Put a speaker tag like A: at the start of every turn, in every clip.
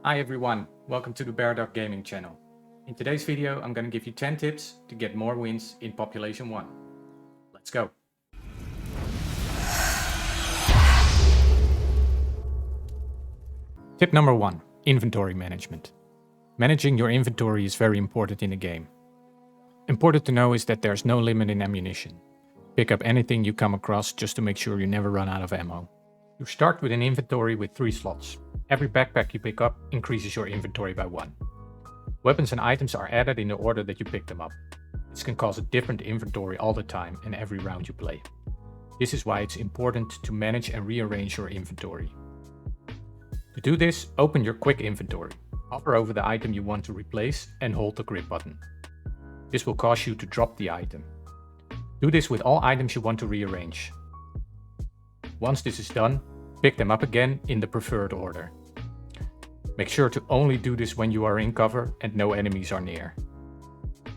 A: Hi everyone, welcome to the Bear Gaming channel. In today's video I'm going to give you 10 tips to get more wins in Population 1. Let's go! Tip number 1. Inventory management. Managing your inventory is very important in the game. Important to know is that there's no limit in ammunition. Pick up anything you come across just to make sure you never run out of ammo. You start with an inventory with 3 slots. Every backpack you pick up increases your inventory by 1. Weapons and items are added in the order that you pick them up. This can cause a different inventory all the time and every round you play. This is why it's important to manage and rearrange your inventory. To do this, open your quick inventory. Hover over the item you want to replace and hold the grip button. This will cause you to drop the item. Do this with all items you want to rearrange. Once this is done, pick them up again in the preferred order. Make sure to only do this when you are in cover and no enemies are near.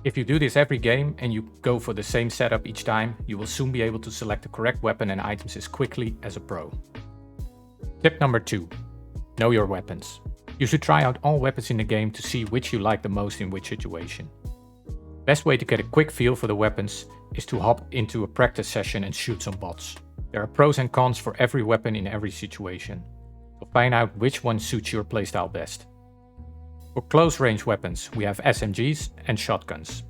A: If you do this every game and you go for the same setup each time, you will soon be able to select the correct weapon and items as quickly as a pro. Tip number 2. Know your weapons. You should try out all weapons in the game to see which you like the most in which situation. Best way to get a quick feel for the weapons is to hop into a practice session and shoot some bots. There are pros and cons for every weapon in every situation. So find out which one suits your playstyle best. For close range weapons, we have SMGs and shotguns.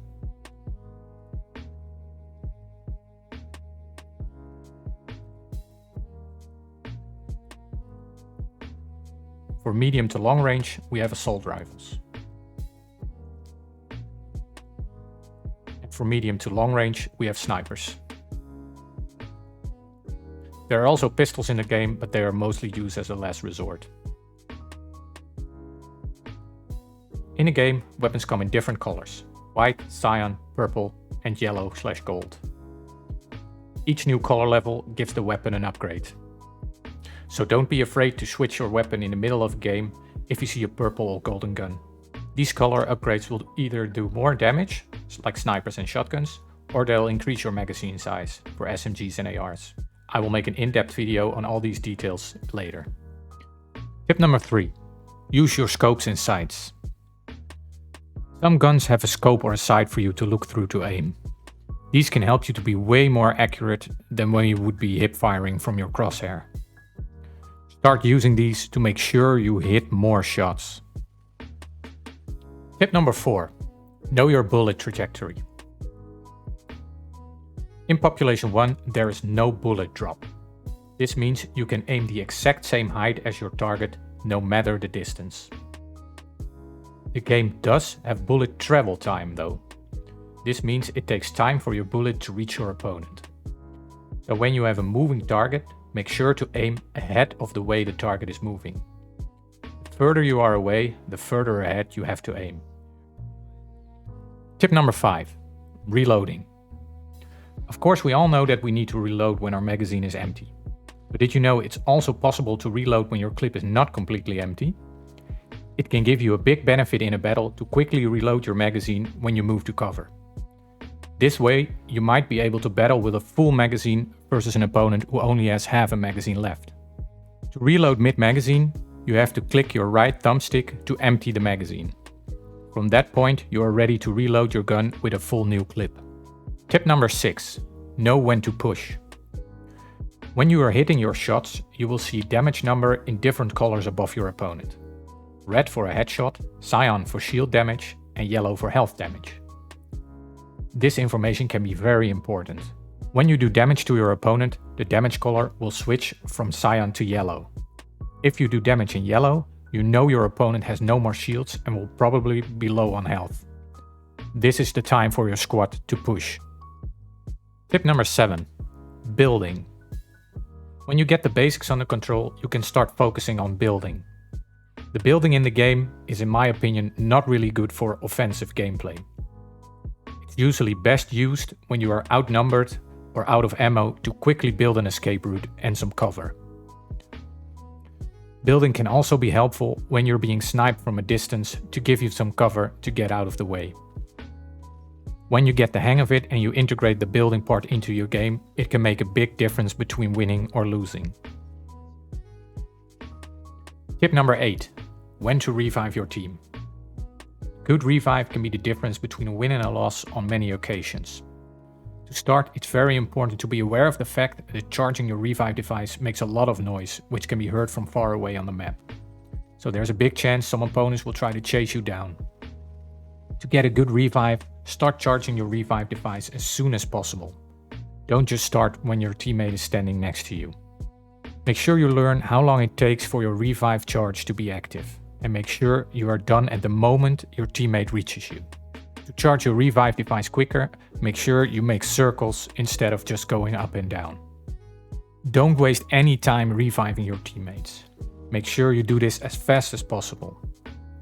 A: For medium to long range, we have assault rifles. And for medium to long range, we have snipers. There are also pistols in the game, but they are mostly used as a last resort. In the game, weapons come in different colors: white, cyan, purple, and yellow/gold. Each new color level gives the weapon an upgrade. So don't be afraid to switch your weapon in the middle of a game if you see a purple or golden gun. These color upgrades will either do more damage, like snipers and shotguns, or they'll increase your magazine size for SMGs and ARs. I will make an in-depth video on all these details later. Tip number 3. Use your scopes and sights. Some guns have a scope or a sight for you to look through to aim. These can help you to be way more accurate than when you would be hip firing from your crosshair. Start using these to make sure you hit more shots. Tip number 4. Know your bullet trajectory. In Population 1, there is no bullet drop. This means you can aim the exact same height as your target, no matter the distance. The game does have bullet travel time though. This means it takes time for your bullet to reach your opponent. So when you have a moving target, make sure to aim ahead of the way the target is moving. The further you are away, the further ahead you have to aim. Tip number 5. Reloading. Of course, we all know that we need to reload when our magazine is empty. But did you know it's also possible to reload when your clip is not completely empty? It can give you a big benefit in a battle to quickly reload your magazine when you move to cover. This way, you might be able to battle with a full magazine versus an opponent who only has half a magazine left. To reload mid-magazine, you have to click your right thumbstick to empty the magazine. From that point, you are ready to reload your gun with a full new clip. Tip number 6. Know when to push. When you are hitting your shots, you will see damage number in different colors above your opponent. Red for a headshot, cyan for shield damage, and yellow for health damage. This information can be very important. When you do damage to your opponent, the damage color will switch from cyan to yellow. If you do damage in yellow, you know your opponent has no more shields and will probably be low on health. This is the time for your squad to push. Tip number 7. Building. When you get the basics under control, you can start focusing on building. The building in the game is, in my opinion, not really good for offensive gameplay. It's usually best used when you are outnumbered or out of ammo to quickly build an escape route and some cover. Building can also be helpful when you're being sniped from a distance to give you some cover to get out of the way. When you get the hang of it and you integrate the building part into your game, it can make a big difference between winning or losing. Tip number 8. when to revive your team. Good revive can be the difference between a win and a loss on many occasions. To start, it's very important to be aware of the fact that charging your revive device makes a lot of noise, which can be heard from far away on the map. So there's a big chance some opponents will try to chase you down. To get a good revive, start charging your revive device as soon as possible. Don't just start when your teammate is standing next to you. Make sure you learn how long it takes for your revive charge to be active, and make sure you are done at the moment your teammate reaches you. To charge your revive device quicker, make sure you make circles instead of just going up and down. Don't waste any time reviving your teammates. Make sure you do this as fast as possible.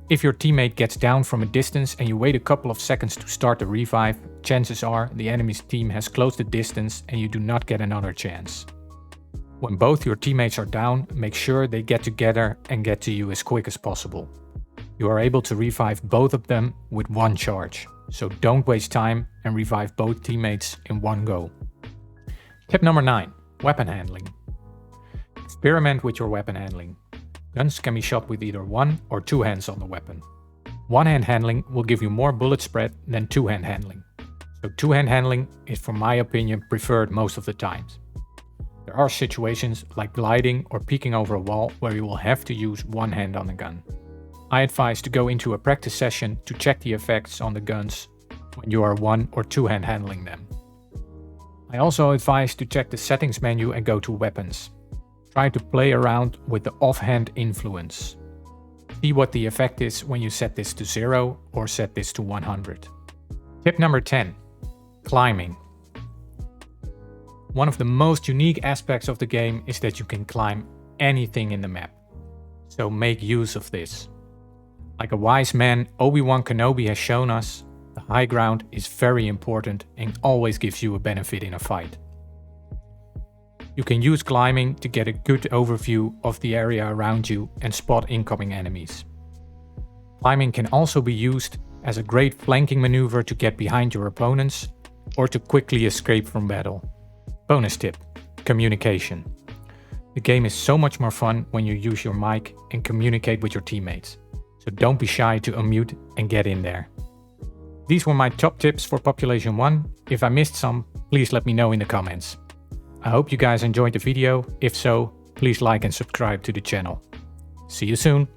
A: If your teammate gets down from a distance and you wait a couple of seconds to start the revive, chances are the enemy's team has closed the distance and you do not get another chance. When both your teammates are down, make sure they get together and get to you as quick as possible. You are able to revive both of them with one charge, so don't waste time and revive both teammates in one go. Tip number 9, weapon handling. Experiment with your weapon handling. Guns can be shot with either one or two hands on the weapon. One-hand handling will give you more bullet spread than two-hand handling. So two-hand handling is, from my opinion, preferred most of the times. There are situations like gliding or peeking over a wall where you will have to use one hand on the gun. I advise to go into a practice session to check the effects on the guns when you are one or two-hand handling them. I also advise to check the settings menu and go to weapons. Try to play around with the offhand influence. See what the effect is when you set this to 0 or set this to 100. Tip number 10, climbing. One of the most unique aspects of the game is that you can climb anything in the map. So make use of this. Like a wise man, Obi-Wan Kenobi has shown us, the high ground is very important and always gives you a benefit in a fight. You can use climbing to get a good overview of the area around you and spot incoming enemies. Climbing can also be used as a great flanking maneuver to get behind your opponents or to quickly escape from battle. Bonus tip, communication. The game is so much more fun when you use your mic and communicate with your teammates. So don't be shy to unmute and get in there. These were my top tips for Population 1. If I missed some, please let me know in the comments. I hope you guys enjoyed the video. If so, please like and subscribe to the channel. See you soon.